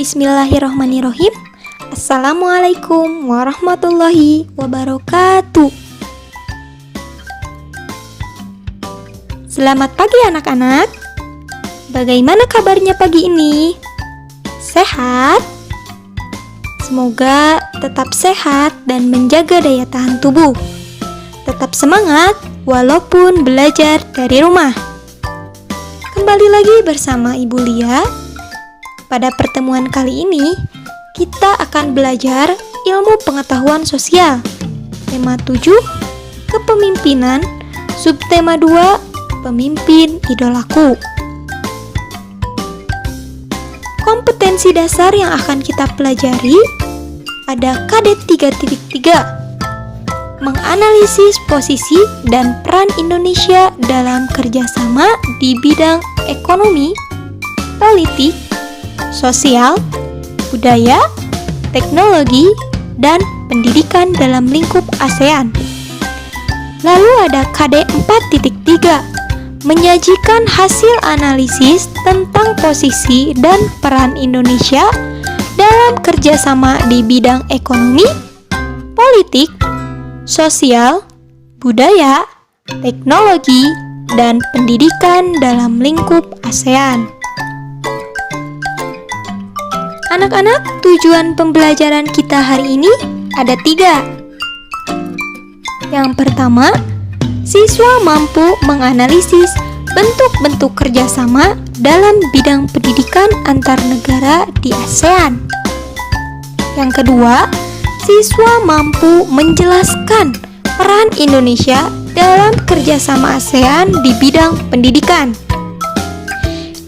Bismillahirrohmanirrohim. Assalamualaikum warahmatullahi wabarakatuh. Selamat pagi anak-anak. Bagaimana kabarnya pagi ini? Sehat? Semoga tetap sehat dan menjaga daya tahan tubuh. Tetap semangat walaupun belajar dari rumah. Kembali lagi bersama Ibu Lia. Pada pertemuan kali ini, kita akan belajar ilmu pengetahuan sosial. Tema 7, kepemimpinan. Subtema 2, pemimpin idolaku. Kompetensi dasar yang akan kita pelajari ada KD 3.3, menganalisis posisi dan peran Indonesia dalam kerjasama di bidang ekonomi, politik, sosial, budaya, teknologi, dan pendidikan dalam lingkup ASEAN. Lalu ada KD 4.3, menyajikan hasil analisis tentang posisi dan peran Indonesia dalam kerjasama di bidang ekonomi, politik, sosial, budaya, teknologi, dan pendidikan dalam lingkup ASEAN. Anak-anak, tujuan pembelajaran kita hari ini ada 3. Yang pertama, siswa mampu menganalisis bentuk-bentuk kerjasama dalam bidang pendidikan antar negara di ASEAN. Yang kedua, siswa mampu menjelaskan peran Indonesia dalam kerjasama ASEAN di bidang pendidikan.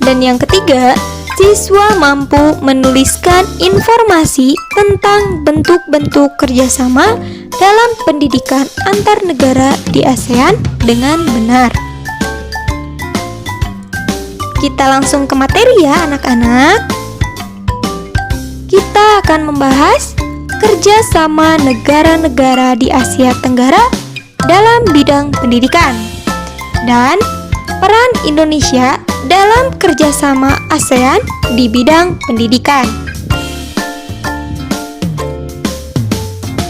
Dan yang ketiga, siswa mampu menuliskan informasi tentang bentuk-bentuk kerjasama dalam pendidikan antar negara di ASEAN dengan benar. Kita langsung ke materi ya anak-anak. Kita akan membahas kerjasama negara-negara di Asia Tenggara dalam bidang pendidikan dan peran Indonesia dalam kerjasama ASEAN di bidang pendidikan.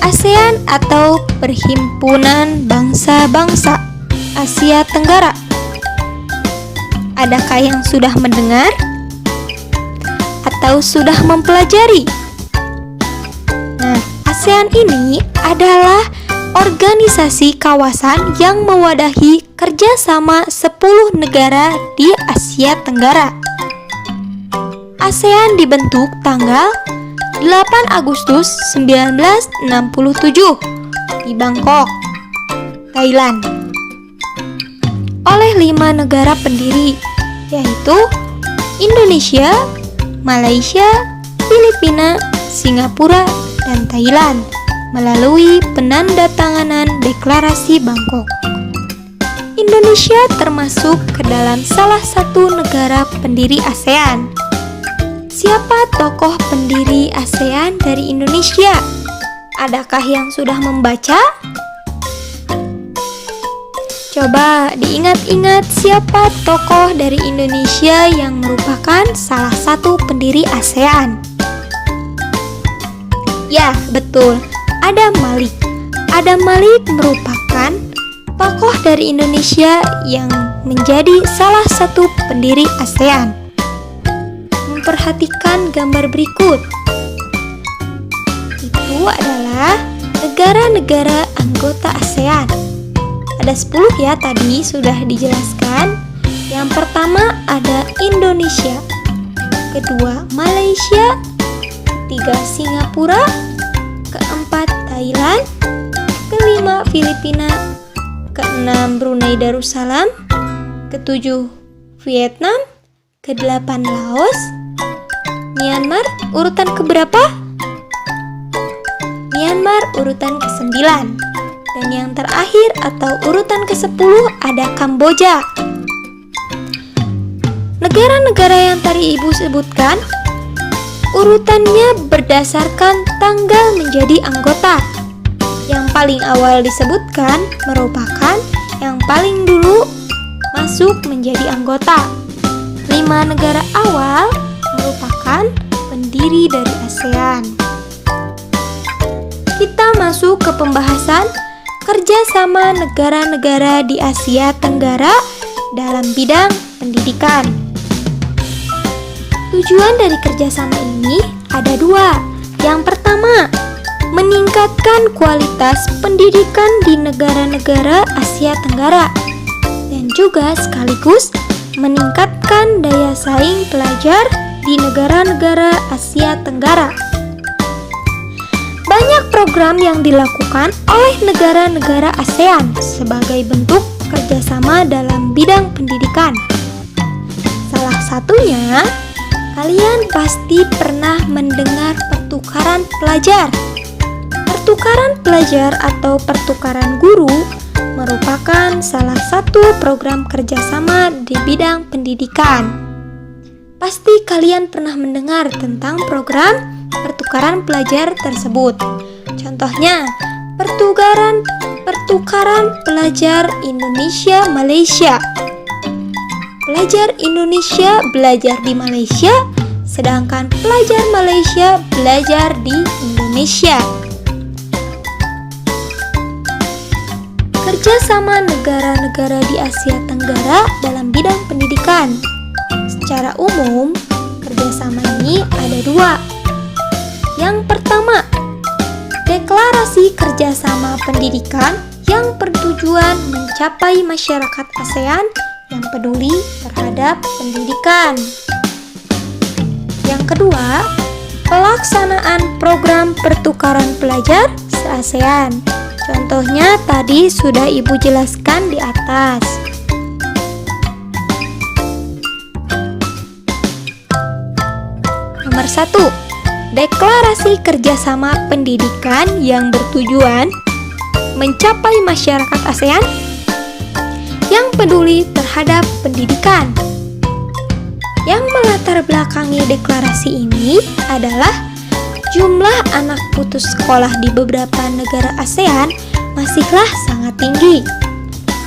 ASEAN atau Perhimpunan Bangsa-Bangsa Asia Tenggara. Adakah yang sudah mendengar atau sudah mempelajari? Nah, ASEAN ini adalah organisasi kawasan yang mewadahi kerjasama 10 negara di Asia Tenggara. ASEAN dibentuk tanggal 8 Agustus 1967 di Bangkok, Thailand, oleh 5 negara pendiri, yaitu Indonesia, Malaysia, Filipina, Singapura, dan Thailand, melalui penandatanganan Deklarasi Bangkok. Indonesia termasuk ke dalam salah satu negara pendiri ASEAN. Siapa tokoh pendiri ASEAN dari Indonesia? Adakah yang sudah membaca? Coba diingat-ingat siapa tokoh dari Indonesia yang merupakan salah satu pendiri ASEAN. Ya, betul. Adam Malik. Adam Malik merupakan tokoh dari Indonesia yang menjadi salah satu pendiri ASEAN. Memperhatikan gambar berikut. Itu adalah negara-negara anggota ASEAN. Ada 10 ya, tadi sudah dijelaskan. Yang pertama ada Indonesia, kedua Malaysia, ketiga Singapura, keempat Thailand, kelima Filipina, keenam Brunei Darussalam, ketujuh Vietnam, kedelapan Laos, Myanmar urutan keberapa? Myanmar urutan ke-9. Dan yang terakhir atau urutan ke-10 ada Kamboja. Negara-negara yang tadi Ibu sebutkan urutannya berdasarkan tanggal menjadi anggota. Yang paling awal disebutkan merupakan yang paling dulu masuk menjadi anggota. 5 negara awal merupakan pendiri terdiri dari ASEAN. Kita masuk ke pembahasan kerjasama negara-negara di Asia Tenggara dalam bidang pendidikan. Tujuan dari kerjasama ini ada dua. Yang pertama, meningkatkan kualitas pendidikan di negara-negara Asia Tenggara dan juga sekaligus meningkatkan daya saing pelajar di negara-negara Asia Tenggara. Banyak program yang dilakukan oleh negara-negara ASEAN sebagai bentuk kerjasama dalam bidang pendidikan. Salah satunya, kalian pasti pernah mendengar pertukaran pelajar. Pertukaran pelajar atau pertukaran guru merupakan salah satu program kerjasama di bidang pendidikan. Pasti kalian pernah mendengar tentang program pertukaran pelajar tersebut. Contohnya, pertukaran pelajar Indonesia-Malaysia. Pelajar Indonesia belajar di Malaysia, sedangkan pelajar Malaysia belajar di Indonesia. Kerjasama negara-negara di Asia Tenggara dalam bidang pendidikan. Secara umum, kerjasama ini ada dua. Yang pertama, deklarasi kerjasama pendidikan yang bertujuan mencapai masyarakat ASEAN yang peduli terhadap pendidikan. Yang kedua, pelaksanaan program pertukaran pelajar se-ASEAN. Contohnya tadi sudah Ibu jelaskan di atas. Nomor 1, deklarasi kerjasama pendidikan yang bertujuan mencapai masyarakat ASEAN yang peduli terhadap pendidikan. Yang melatar belakangi deklarasi ini adalah jumlah anak putus sekolah di beberapa negara ASEAN masihlah sangat tinggi.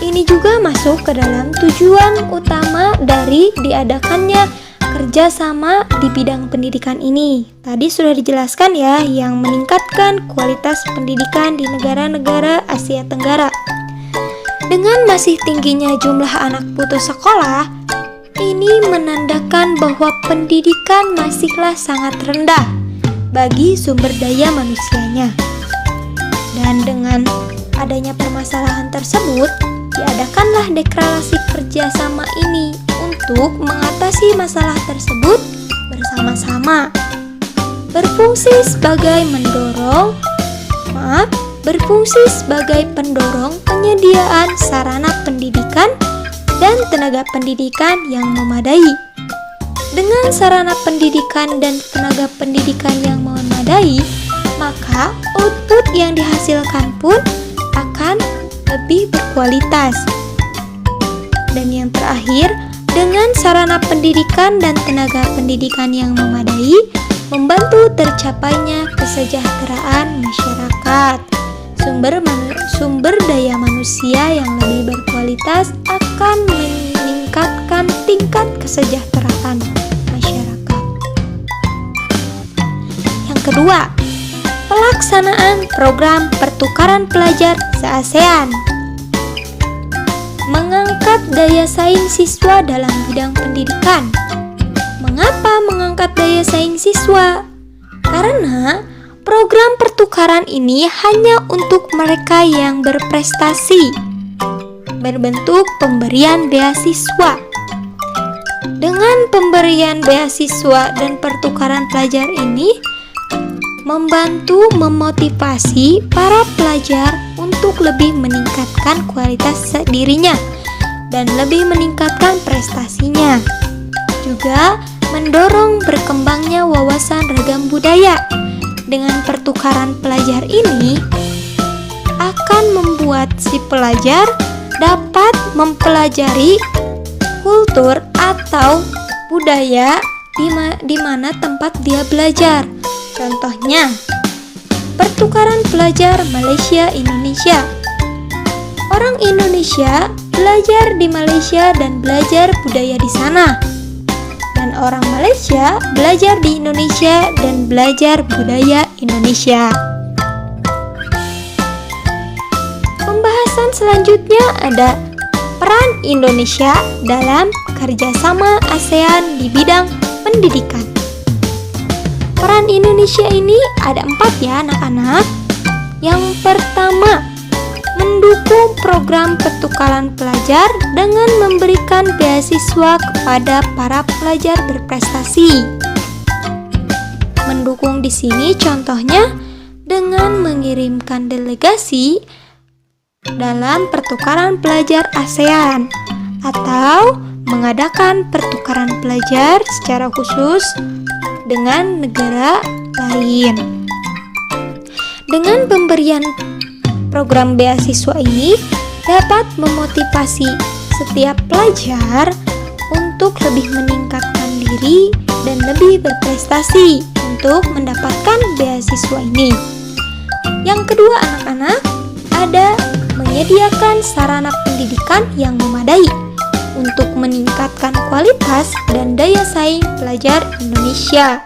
Ini juga masuk ke dalam tujuan utama dari diadakannya kerjasama di bidang pendidikan ini. Tadi sudah dijelaskan ya, yang meningkatkan kualitas pendidikan di negara-negara Asia Tenggara. Dengan masih tingginya jumlah anak putus sekolah, ini menandakan bahwa pendidikan masihlah sangat rendah bagi sumber daya manusianya. Dan dengan adanya permasalahan tersebut, diadakanlah deklarasi kerjasama ini untuk mengatasi masalah tersebut bersama-sama. Berfungsi sebagai pendorong penyediaan sarana pendidikan dan tenaga pendidikan yang memadai. Dengan sarana pendidikan dan tenaga pendidikan yang memadai, maka output yang dihasilkan pun akan lebih berkualitas. Dan yang terakhir, dengan sarana pendidikan dan tenaga pendidikan yang memadai, membantu tercapainya kesejahteraan masyarakat. Sumber daya manusia yang lebih berkualitas akan meningkatkan tingkat kesejahteraan masyarakat. Yang kedua, pelaksanaan program pertukaran pelajar se-ASEAN. Mengangkat daya saing siswa dalam bidang pendidikan. Mengapa mengangkat daya saing siswa? Karena program pertukaran ini hanya untuk mereka yang berprestasi, berbentuk pemberian beasiswa. Dengan pemberian beasiswa dan pertukaran pelajar ini membantu memotivasi para pelajar untuk lebih meningkatkan kualitas dirinya dan lebih meningkatkan prestasinya. Juga mendorong berkembangnya wawasan ragam budaya. Dengan pertukaran pelajar ini akan membuat si pelajar dapat mempelajari kultur atau budaya di mana tempat dia belajar. Contohnya, pertukaran pelajar Malaysia-Indonesia. Orang Indonesia belajar di Malaysia dan belajar budaya di sana. Dan orang Malaysia belajar di Indonesia dan belajar budaya Indonesia. Pembahasan selanjutnya ada peran Indonesia dalam kerjasama ASEAN di bidang pendidikan. Peran Indonesia ini ada 4 ya anak-anak. Yang pertama, mendukung program pertukaran pelajar dengan memberikan beasiswa kepada para pelajar berprestasi. Mendukung di sini contohnya dengan mengirimkan delegasi dalam pertukaran pelajar ASEAN atau mengadakan pertukaran pelajar secara khusus dengan negara lain. Dengan pemberian program beasiswa ini dapat memotivasi setiap pelajar untuk lebih meningkatkan diri dan lebih berprestasi untuk mendapatkan beasiswa ini. Yang kedua anak-anak, ada menyediakan sarana pendidikan yang memadai untuk meningkatkan kualitas dan daya saing pelajar Indonesia.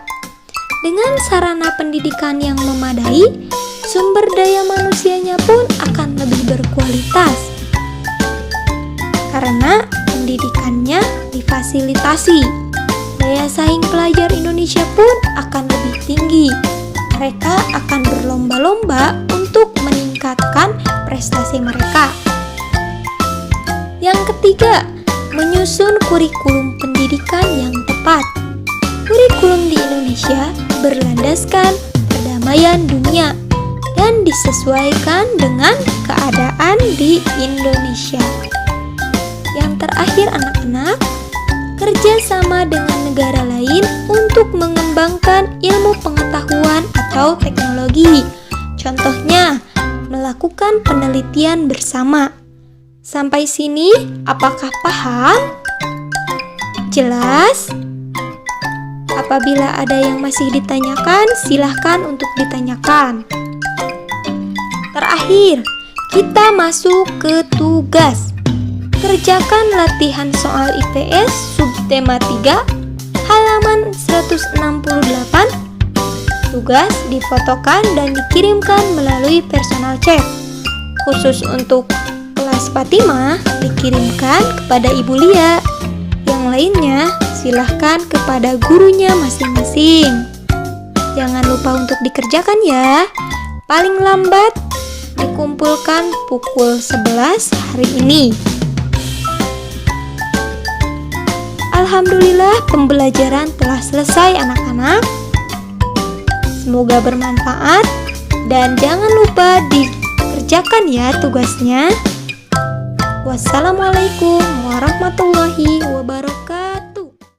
Dengan sarana pendidikan yang memadai, sumber daya manusianya pun akan lebih berkualitas karena pendidikannya difasilitasi. Daya saing pelajar Indonesia pun akan lebih tinggi. Mereka akan berlomba-lomba untuk meningkatkan prestasi mereka. Yang ketiga, menyusun kurikulum pendidikan yang tepat. Kurikulum di Indonesia berlandaskan perdamaian dunia dan disesuaikan dengan keadaan di Indonesia. Yang terakhir anak-anak, kerjasama dengan negara lain untuk mengembangkan ilmu pengetahuan atau teknologi. Contohnya, melakukan penelitian bersama. Sampai sini, apakah paham? Jelas? Apabila ada yang masih ditanyakan, silahkan untuk ditanyakan. Terakhir, kita masuk ke tugas. Kerjakan latihan soal IPS subtema 3, halaman 168. Tugas difotokan dan dikirimkan melalui personal chat. Khusus untuk kelas Fatimah dikirimkan kepada Ibu Lia. Yang lainnya silahkan kepada gurunya masing-masing. Jangan lupa untuk dikerjakan ya. Paling lambat dikumpulkan pukul 11 hari ini. Alhamdulillah pembelajaran telah selesai anak-anak. Semoga bermanfaat dan jangan lupa dikerjakan ya tugasnya. Wassalamualaikum warahmatullahi wabarakatuh.